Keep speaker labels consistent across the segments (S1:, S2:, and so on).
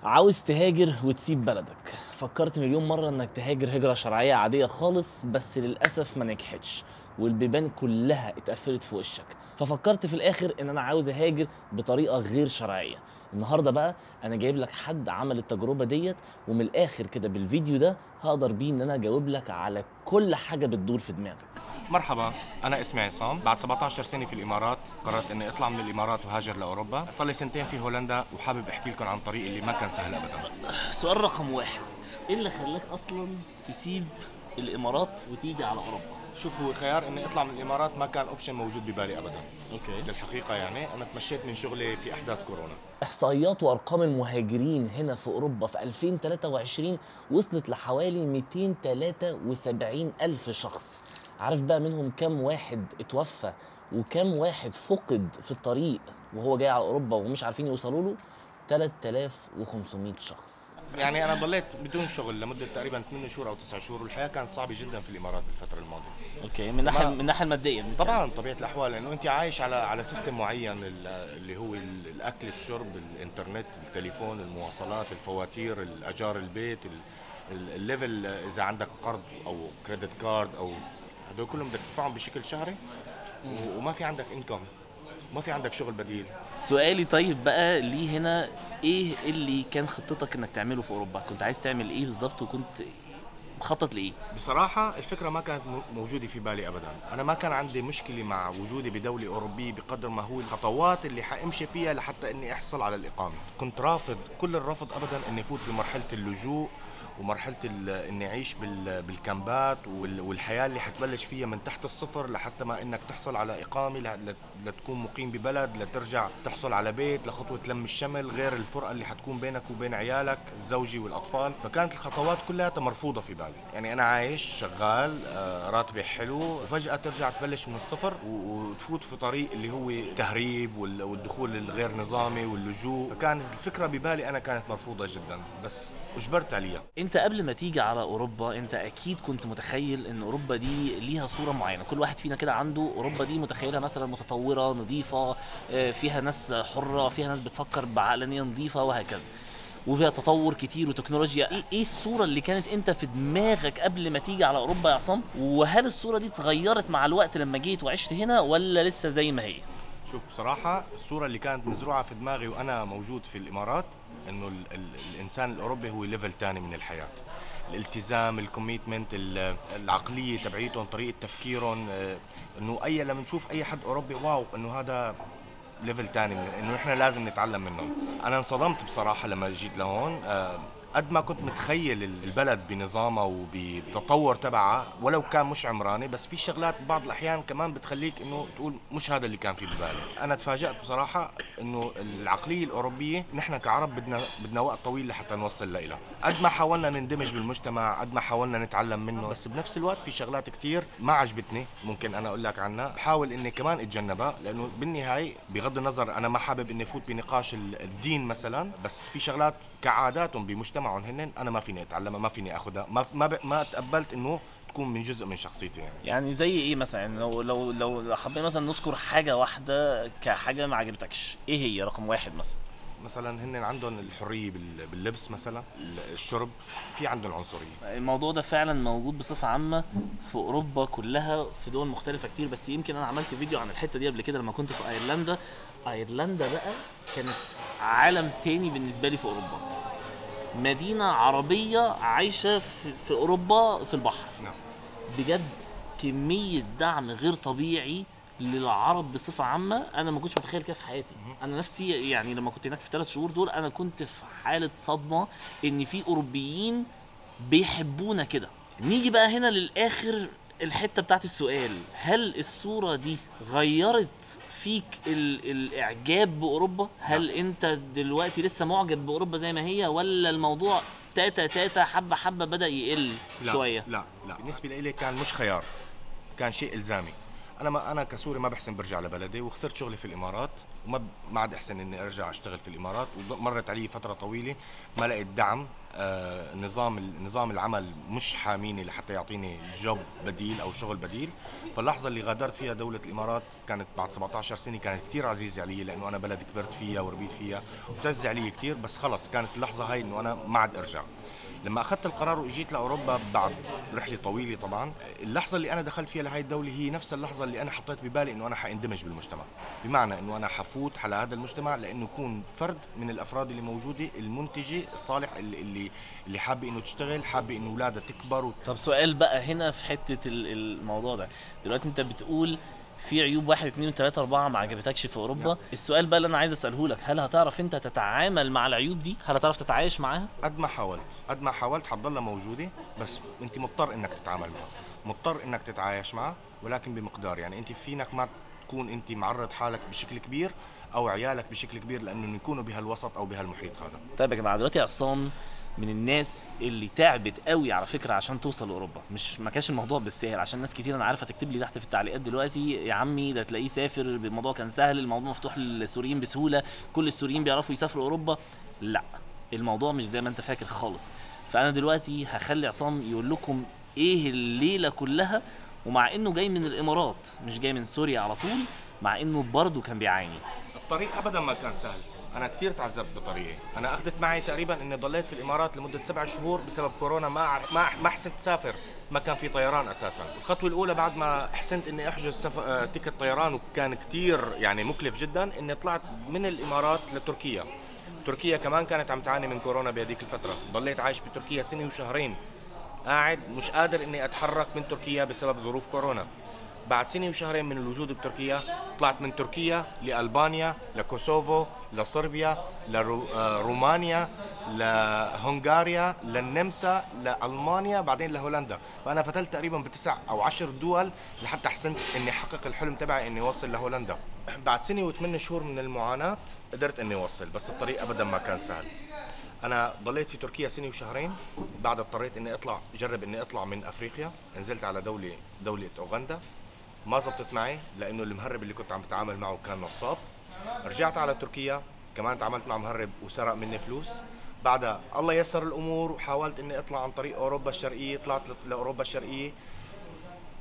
S1: عاوز تهاجر وتسيب بلدك. فكرت مليون مرة انك تهاجر هجرة شرعية عادية خالص، بس للأسف ما نجحتش والبيبان كلها اتقفلت في وشك. ففكرت في الآخر ان انا عاوز اهاجر بطريقة غير شرعية. النهاردة بقى انا جايب لك حد عمل التجربة ديت، ومن الآخر كده بالفيديو ده هقدر بيه ان انا اجاوب لك على كل حاجة بتدور في دماغك.
S2: مرحبا، أنا اسمي عصام. بعد 17 سنة في الإمارات قررت إني أطلع من الإمارات وهاجر لأوروبا. صار لي سنتين في هولندا وحابب أحكي لكم عن طريق اللي ما كان سهل أبداً.
S1: سؤال رقم واحد، ايه اللي خلاك اصلا تسيب الامارات وتيجي على اوروبا؟
S2: شوف، هو خيار إني أطلع من الإمارات ما كان أوبشن موجود ببالي أبداً.
S1: اوكي.
S2: للحقيقة يعني أنا تمشيت من شغلي في أحداث كورونا.
S1: احصائيات وارقام المهاجرين هنا في اوروبا في 2023 وصلت لحوالي 273 الف شخص. عارف بقى منهم كام واحد اتوفى وكام واحد فقد في الطريق وهو جاي على اوروبا ومش عارفين يوصلوا له؟ 3500 شخص.
S2: يعني أنا ضليت بدون شغل لمدة تقريباً 8 شهور أو 9 شهور، والحياة كانت صعبة جداً في الإمارات بالفترة الماضية.
S1: اوكي، من الناحيه الماديه بنتكلم.
S2: طبعا طبيعه الاحوال، لانه انت عايش على سيستم معين، اللي هو الاكل، الشرب، الانترنت، التليفون، المواصلات، الفواتير، الاجار البيت، الليفل، اذا عندك قرض او كريدت كارد او هدول كلهم بدك تدفعهم بشكل شهري، وما في عندك انكم، ما في عندك شغل بديل.
S1: سؤالي طيب بقى ليه هنا، ايه اللي كان خطتك انك تعمله في اوروبا؟ كنت عايز تعمل ايه بالظبط وكنت مخطط لايه؟
S2: بصراحة الفكرة ما كانت موجودة في بالي أبدا. أنا ما كان عندي مشكلة مع وجودي بدولة أوروبية بقدر ما هو الخطوات اللي حأمشي فيها لحتى إني أحصل على الإقامة. كنت رافض كل الرفض أبدا إني فوت بمرحلة اللجوء ومرحلة إني أعيش بالكامبات والحياة اللي حتبلش فيها من تحت الصفر لحتى ما إنك تحصل على إقامة لتكون مقيم ببلد، لترجع تحصل على بيت، لخطوة لم الشمل، غير الفرقة اللي حتكون بينك وبين عيالك الزوجي والأطفال. فكانت الخطوات كلها مرفوضة في بالي. يعني أنا عايش شغال، راتبي حلو، وفجأة ترجع تبلش من الصفر وتفوت في طريق اللي هو تهريب والدخول الغير نظامي واللجوء. فكانت الفكرة ببالي أنا كانت مرفوضة جدا، بس أجبرت عليها.
S1: انت قبل ما تيجي على اوروبا انت اكيد كنت متخيل ان اوروبا دي ليها صورة معينة. كل واحد فينا كده عنده اوروبا دي متخيلها مثلا متطورة نظيفة، فيها ناس حرة، فيها ناس بتفكر بعقلانية نظيفة وهكذا، وفيها تطور كتير وتكنولوجيا. ايه الصورة اللي كانت انت في دماغك قبل ما تيجي على اوروبا يا عصام؟ وهل الصورة دي اتغيرت مع الوقت لما جيت وعشت هنا ولا لسه زي ما هي؟
S2: شوف، بصراحة الصورة اللي كانت مزروعة في دماغي وأنا موجود في الإمارات إنه الإنسان الأوروبي هو ليفل تاني من الحياة. الالتزام، الكوميتمنت، العقلية تبعيتهم، طريقة تفكيرهم، إنه لما نشوف أي حد أوروبي واو إنه هذا ليفل تاني، من إنه إحنا لازم نتعلم منهم. أنا انصدمت بصراحة لما جيت لهون. قد ما كنت متخيل البلد بنظامها وبتطور تبعها ولو كان مش عمراني، بس في شغلات بعض الأحيان كمان بتخليك إنه تقول مش هذا اللي كان في ببالي. أنا تفاجأت بصراحة إنه العقلية الأوروبية نحن كعرب بدنا وقت طويل لحتى نوصل لها. قد ما حاولنا نندمج بالمجتمع، قد ما حاولنا نتعلم منه، بس بنفس الوقت في شغلات كتير ما عجبتني ممكن أنا أقول لك عنها، بحاول إني كمان أتجنبها. لأنه بالنهاية بغض النظر أنا ما حابب إني فوت بنقاش الدين مثلا، بس في شغلات كعاداتهم بمجتمعهم هن انا ما فيني اتعلمها، ما فيني اخذها، ما تقبلت انه تكون من جزء من شخصيتي. يعني
S1: زي ايه مثلا؟ يعني لو حابين مثلا نذكر حاجة واحدة كحاجة ما عجبتكش، ايه هي رقم واحد مثلا؟
S2: مثلا هن عندهم الحريه باللبس، مثلا الشرب، في عندهم عنصريه.
S1: الموضوع ده فعلا موجود بصفة عامة في اوروبا كلها، في دول مختلفة كتير، بس يمكن انا عملت فيديو عن الحتة دي قبل كده لما كنت في ايرلندا. ايرلندا بقى كانت عالم تاني بالنسبة لي في اوروبا. مدينة عربية عايشة في اوروبا في البحر.
S2: نعم.
S1: بجد كمية دعم غير طبيعي للعرب بصفة عامة، أنا ما كنتش متخيل كده في حياتي. أنا نفسي يعني لما كنت هناك في 3 شهور دول أنا كنت في حالة صدمة إن في أوروبيين بيحبونا كده. نيجي بقى هنا للآخر الحتة بتاعت السؤال، هل الصورة دي غيرت فيك الإعجاب بأوروبا؟ هل أنت دلوقتي لسه معجب بأوروبا زي ما هي، ولا الموضوع تاتا حبة بدأ يقل
S2: لا
S1: شوية؟
S2: لا بالنسبه لي كان مش خيار، كان شيء الزامي. انا كسوري ما بحسن برجع لبلدي، وخسرت شغلي في الامارات، ما عاد احسن اني ارجع اشتغل في الامارات، ومرت علي فتره طويله ما لقيت دعم. نظام العمل مش حاميني لحتى يعطيني جوب بديل او شغل بديل. فاللحظه اللي غادرت فيها دوله الامارات كانت بعد 17 سنه، كانت كثير عزيزه علي لانه انا بلد كبرت فيها وربيت فيها وبتعز علي كثير، بس خلص كانت اللحظه هاي انه انا ما عاد ارجع. لما اخذت القرار واجيت لاوروبا بعد رحله طويله، طبعا اللحظه اللي انا دخلت فيها لهي الدوله هي نفس اللحظه اللي انا حطيت ببالي انه انا حاندمج بالمجتمع، بمعنى انه انا حفوت على هذا المجتمع لانه يكون فرد من الافراد اللي موجوده، المنتجه الصالح اللي حابه انه تشتغل، حابه انه اولادها تكبر.
S1: طب سؤال بقى هنا في حته الموضوع ده، دلوقتي انت بتقول في عيوب 1 2 3 4 ما عجبتكش في اوروبا. السؤال بقى اللي انا عايز اساله لك، هل هتعرف انت تتعامل مع العيوب دي؟ هل هتعرف تتعايش معاها؟
S2: قد ما حاولت حتضلها موجوده، بس انت مضطر انك تتعامل معها، مضطر انك تتعايش معها، ولكن بمقدار. يعني انت فينك ما تكون انت معرض حالك بشكل كبير او عيالك بشكل كبير لانه يكونوا بهالوسط او بهالمحيط هذا.
S1: طيب يا جماعه، دلوقتي عصام من الناس اللي تعبت قوي على فكره عشان توصل لاوروبا، ما كانش الموضوع بالسهل، عشان ناس كتير انا عارفه تكتب لي تحت في التعليقات دلوقتي يا عمي ده تلاقيه سافر، الموضوع كان سهل، الموضوع مفتوح للسوريين بسهوله، كل السوريين بيعرفوا يسافروا اوروبا. لا، الموضوع مش زي ما انت فاكر خالص. فانا دلوقتي هخلي عصام يقول لكم ايه الليله كلها، ومع انه جاي من الامارات مش جاي من سوريا على طول، مع انه برضه كان بيعاني.
S2: الطريق ابدا ما كان سهل، انا كثير تعذبت بطريقي. انا اخذت معي تقريبا اني ضليت في الامارات لمده 7 شهور بسبب كورونا، ما حسنت اسافر، ما كان في طيران اساسا. الخطوه الاولى بعد ما حسنت اني احجز تيكت طيران، وكان كثير يعني مكلف جدا، اني طلعت من الامارات لتركيا. تركيا كمان كانت عم تعاني من كورونا بهذيك الفتره، ضليت عايش بتركيا 1 وشهرين قاعد مش قادر اني اتحرك من تركيا بسبب ظروف كورونا. بعد 1 وشهرين من الوجود بتركيا طلعت من تركيا لألبانيا، لكوسوفو، لصربيا، لرومانيا، لهنغاريا، للنمسا، لألمانيا، بعدين لهولندا. فأنا فتلت تقريبا ب9 أو 10 دول لحتى حسنت إني أحقق الحلم تبعي إني أوصل لهولندا. بعد 1 و8 شهور من المعاناة قدرت إني أوصل، بس الطريق أبدا ما كان سهل. أنا ضليت في تركيا 1 وشهرين، بعد اضطريت إني جرب إني أطلع من أفريقيا، نزلت على دولة أوغندا، ما زبطت معي لانه المهرب اللي كنت عم بتعامل معه كان نصاب. رجعت على تركيا، كمان تعاملت مع مهرب وسرق مني فلوس. بعدها الله يسر الامور وحاولت اني اطلع عن طريق اوروبا الشرقيه، طلعت لاوروبا الشرقيه.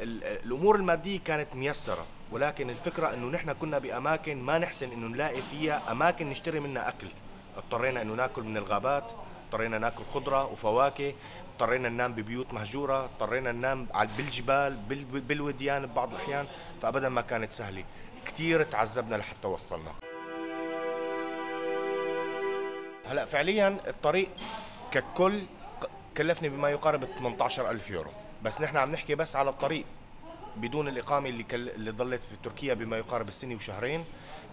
S2: الامور الماديه كانت ميسره، ولكن الفكره انه نحن كنا باماكن ما نحسن انه نلاقي فيها اماكن نشتري منها اكل. اضطرينا انه ناكل من الغابات، اضطرينا ناكل خضره وفواكه، اضطرينا ننام ببيوت مهجوره، اضطرينا ننام بالجبال بالوديان ببعض الاحيان. فابدا ما كانت سهله، كثير تعذبنا لحتى وصلنا. هلا فعليا الطريق ككل كلفني بما يقارب 18,000 يورو، بس نحن عم نحكي بس على الطريق بدون الإقامة اللي ضلت في تركيا بما يقارب 1 وشهرين،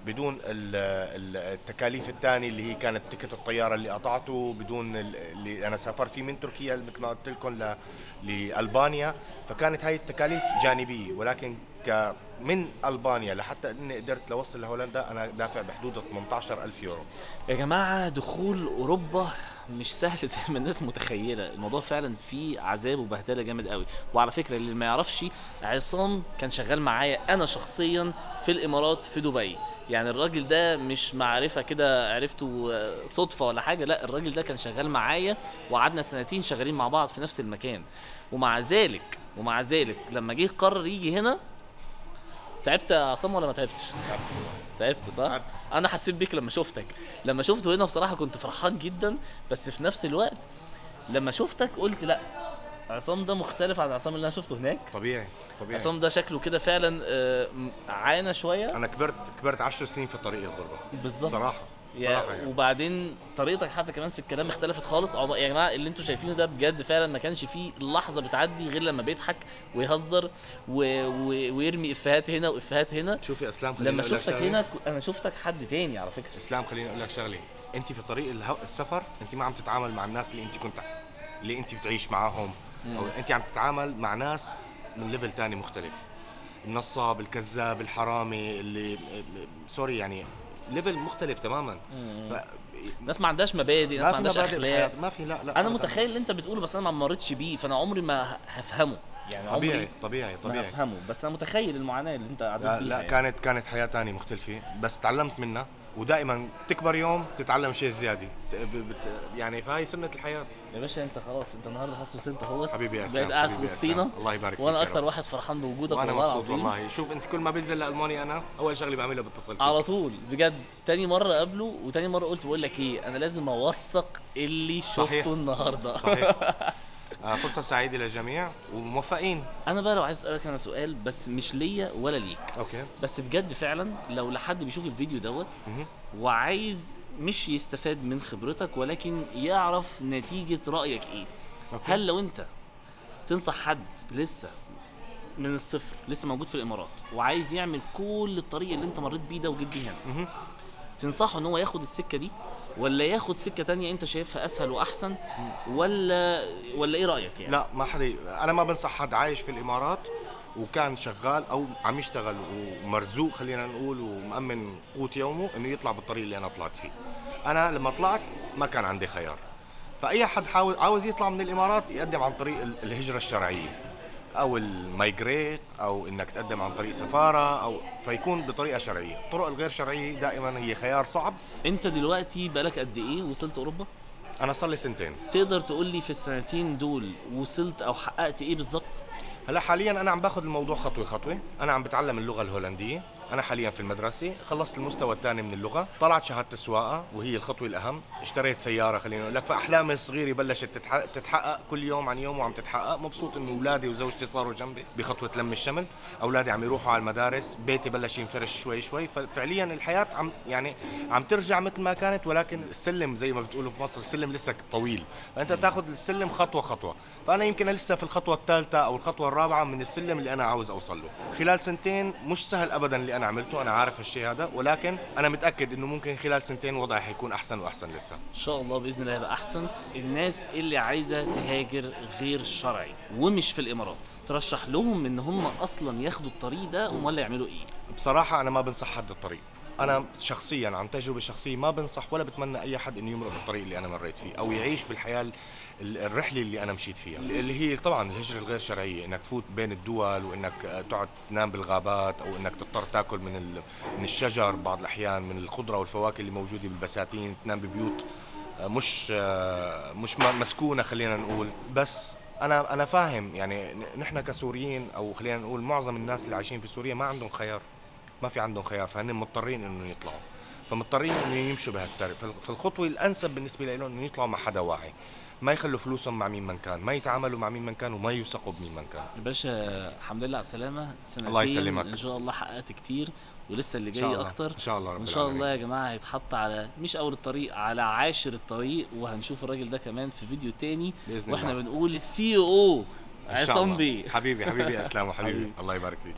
S2: بدون التكاليف الثانية اللي هي كانت تيكت الطيارة اللي قطعته، بدون اللي أنا سافرت فيه من تركيا مثل ما قلت لكم لألبانيا. فكانت هاي التكاليف جانبية، ولكن من ألبانيا لحتى أني قدرت لوصل لهولندا أنا دافع بحدود 18,000 يورو.
S1: يا جماعة دخول أوروبا مش سهل زي ما الناس متخيلة، الموضوع فعلا فيه عذاب وبهدلة جامد قوي. وعلى فكرة اللي ما يعرفش، عصام كان شغال معايا أنا شخصيا في الإمارات في دبي. يعني الراجل ده مش معرفة كده عرفته صدفة ولا حاجة، لا الراجل ده كان شغال معايا وقعدنا 2 سنين شغالين مع بعض في نفس المكان. ومع ذلك لما جه قرر يجي هنا، تعبت يا عصام ولا ما تعبتش؟ تعبت صح؟ تعبت. انا حسيت بيك لما شفته هنا بصراحه كنت فرحان جدا، بس في نفس الوقت لما شفتك قلت لا، عصام ده مختلف عن عصام اللي انا شفته هناك.
S2: طبيعي.
S1: عصام ده شكله كده فعلا عانى شويه.
S2: انا كبرت 10 سنين في طريق الغربه
S1: بالظبط
S2: صراحه يعني.
S1: وبعدين طريقتك حتى كمان في الكلام اختلفت خالص. يا جماعه اللي انتوا شايفينه ده بجد فعلا ما كانش فيه لحظه بتعدي غير لما بيضحك ويهزر ويرمي افيهات هنا وافيهات هنا.
S2: شوفي اسلام،
S1: لما شفتك هنا انا شفتك حد تاني على فكره.
S2: اسلام خليني اقول لك شغله، انت في طريق السفر انت ما عم تتعامل مع الناس اللي انت بتعيش معاهم، او انت عم تتعامل مع ناس من ليفل تاني مختلف. النصاب، الكذاب، الحرامي، اللي سوري يعني ليفل مختلف تماما.
S1: ناس ما عندهاش مبادئ، ناس ما عندهاش اخلاق،
S2: ما في. لا
S1: انا متخيل اللي انت بتقوله، بس انا ما مريتش بيه، فانا عمري ما هفهمه. يعني
S2: طبيعي
S1: عمري
S2: طبيعي
S1: ما
S2: طبيعي.
S1: هفهمه، بس انا متخيل المعاناه اللي انت عديت
S2: لا,
S1: بيها
S2: لا
S1: يعني.
S2: كانت حياة تانية مختلفة، بس تعلمت منها، ودائما تكبر يوم تتعلم شيء زيادة. يعني فهي سنة الحياة.
S1: يا باشا انت خلاص، انت النهارده خلاص وصلت اهوت،
S2: حبيبي يا
S1: بقيت
S2: اسلام،
S1: قاعد في
S2: حبيبي يا
S1: وسطينا،
S2: اسلام، الله يبارك فيك
S1: وانا
S2: يا
S1: اكتر
S2: رب.
S1: واحد فرحان بوجودك
S2: وانا
S1: والله
S2: مبسوط
S1: العظيم.
S2: والله. شوف انت كل ما بنزل لالمانيا انا اول شغله بعملها بتصل فيك
S1: على طول بجد. تاني مرة قابله وتاني مرة قلت بقول لك ايه، انا لازم اوثق اللي شفته
S2: صحيح.
S1: النهارده.
S2: صحيح. فرصة سعيدة للجميع وموفقين.
S1: انا بقى لو عايز اسالك انا سؤال، بس مش ليا ولا ليك،
S2: اوكي.
S1: بس بجد فعلا لو لحد بيشوف الفيديو دوت وعايز مش يستفاد من خبرتك ولكن يعرف نتيجة رأيك ايه،
S2: أوكي.
S1: هل لو انت تنصح حد لسه من الصفر، لسه موجود في الامارات وعايز يعمل كل الطريق اللي انت مريت بيه ده وجيت بيه هنا، تنصحه ان هو ياخد السكة دي ولا ياخد سكة تانية انت شايفها اسهل واحسن، ولا ايه رأيك يعني؟
S2: لا ما حدا، انا ما بنصح حد عايش في الامارات وكان شغال او عم يشتغل ومرزوق خلينا نقول ومأمن قوت يومه انه يطلع بالطريق اللي انا طلعت فيه. انا لما طلعت ما كان عندي خيار، فاي حد عاوز يطلع من الامارات يقدم عن طريق الهجرة الشرعية او المايجريت او انك تقدم عن طريق سفارة او فيكون بطريقة شرعية. الطرق الغير شرعية دائما هي خيار صعب.
S1: انت دلوقتي بقالك قد ايه وصلت اوروبا؟
S2: انا صار لي سنتين.
S1: تقدر تقول لي في السنتين دول وصلت او حققت ايه بالظبط؟
S2: هلا حاليا انا عم باخذ الموضوع خطوه خطوه. انا عم بتعلم اللغه الهولنديه، انا حاليا في المدرسه، خلصت المستوى الثاني من اللغه، طلعت شهاده السواقه وهي الخطوه الاهم، اشتريت سياره خلينا نقول لك، فاحلامي الصغيره بلشت تتحقق كل يوم عن يوم وعم تتحقق. مبسوط انه اولادي وزوجتي صاروا جنبي بخطوه لم الشمل، اولادي عم يروحوا على المدارس، بيتي بلش ينفرش شوي شوي، ففعليا الحياه عم ترجع مثل ما كانت، ولكن السلم زي ما بتقولوا في مصر السلم لسه طويل، فانت تاخذ السلم خطوه خطوه. فانا يمكن لسه في الخطوه الثالثه او الخطوه الرابعه من السلم اللي انا عاوز اوصل له. خلال سنتين مش سهل ابدا اللي انا عملته، انا عارف هالشيء هذا، ولكن انا متاكد انه ممكن خلال سنتين وضعي حيكون احسن واحسن لسه
S1: ان شاء الله باذن الله يبقى احسن. الناس اللي عايزه تهاجر غير شرعي ومش في الامارات، ترشح لهم ان هم اصلا ياخدوا الطريق ده ولا يعملوا ايه؟
S2: بصراحه انا ما بنصح حد الطريق. انا شخصيا عن تجربه شخصيه ما بنصح ولا بتمنى اي حد انه يمرق بالطريق اللي انا مريت فيه او يعيش بالحياه الرحله اللي انا مشيت فيها، اللي هي طبعا الهجره الغير شرعيه، انك تفوت بين الدول وانك تقعد تنام بالغابات او انك تضطر تاكل من الشجر بعض الاحيان، من الخضره والفواكه اللي موجوده بالبساتين، تنام ببيوت مش مسكونه خلينا نقول. بس انا فاهم يعني نحن كسوريين او خلينا نقول معظم الناس اللي عايشين في سوريا ما عندهم خيار، ما في عندهم خيار، فهن مضطرين انه يطلعوا، فمضطرين انه يمشوا بهالسرب. فالخطوه الانسب بالنسبه لهم انه يطلعوا مع حدا واعي، ما يخلوا فلوسهم مع مين من كان، ما يتعاملوا مع مين من كان، وما يوثقوا بمين من كان.
S1: يا باشا الحمد لله على السلامه، سنتين
S2: الله يسلمك.
S1: ان شاء الله حققت كتير ولسه اللي
S2: إن شاء
S1: جاي
S2: الله.
S1: اكتر
S2: ان شاء الله رب
S1: ان شاء الله
S2: العالمين.
S1: يا جماعه هيتحط على مش اول الطريق، على عاشر الطريق، وهنشوف الراجل ده كمان في فيديو تاني
S2: بإذن
S1: واحنا
S2: الله.
S1: بنقول السي او
S2: إن شاء الله.
S1: عصام بيه.
S2: حبيبي يا اسلام وحبيبي
S1: حبيبي.
S2: الله يبارك فيك.